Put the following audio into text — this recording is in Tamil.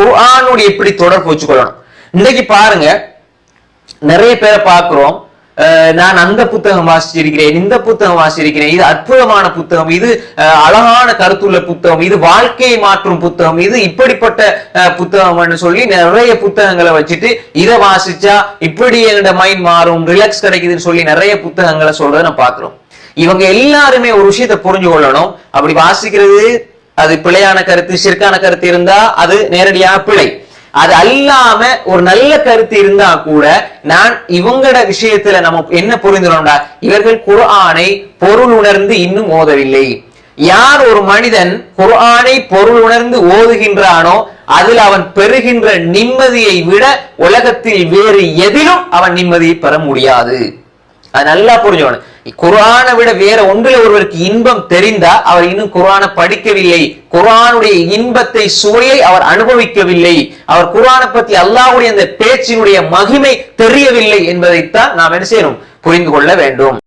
குர்ஆனோடு எப்படி தொடர்பு வச்சுக்கொள்ளணும். இன்னைக்கு பாருங்க, நிறைய பேரை பார்க்கிறோம், நான் அந்த புத்தகம் வாசிச்சிருக்கிறேன், இந்த புத்தகம் வாசிச்சிருக்கிறேன், இது அற்புதமான புத்தகம், இது அழகான கருத்துள்ள புத்தகம், இது வாழ்க்கையை மாற்றும் புத்தகம், இது இப்படிப்பட்ட புத்தகம்னு சொல்லி நிறைய புத்தகங்களை வச்சுட்டு இதை வாசிச்சா இப்படி என்னோட மைண்ட் மாறும், ரிலாக்ஸ் கிடைக்குதுன்னு சொல்லி நிறைய புத்தகங்களை சொல்றதை நான் பாக்குறோம். இவங்க எல்லாருமே ஒரு விஷயத்தை புரிஞ்சு கொள்ளணும். அப்படி வாசிக்கிறது அது பிழையான கருத்து, சிற்கான கருத்து இருந்தா அது நேரடியாக பிழை. அது அல்லாம ஒரு நல்ல கருத்து இருந்தா கூட நான் இவங்களோட விஷயத்துல நம்ம என்ன புரிந்துடணும்டா, இவர்கள் குர்ஆனை பொருள் உணர்ந்து இன்னும் ஓதவில்லை. யார் ஒரு மனிதன் குர்ஆனை பொருள் உணர்ந்து ஓதுகின்றானோ அதில் அவன் பெறுகின்ற நிம்மதியை விட உலகத்தில் வேறு எதிலும் அவன் நிம்மதியை பெற முடியாது. அது நல்லா புரிஞ்சுக்கணும். குர்ஆனை விட வேற ஒன்றில் ஒருவருக்கு இன்பம் தெரிந்தா அவர் இன்னும் குர்ஆனை படிக்கவில்லை, குர்ஆனுடைய இன்பத்தை சுவையை அவர் அனுபவிக்கவில்லை, அவர் குர்ஆனை பத்தி அல்லாஹ்வுடைய அந்த பேச்சினுடைய மகிமை தெரியவில்லை என்பதைத்தான் நாம் என்ன செய்யணும், புரிந்து கொள்ள வேண்டும்.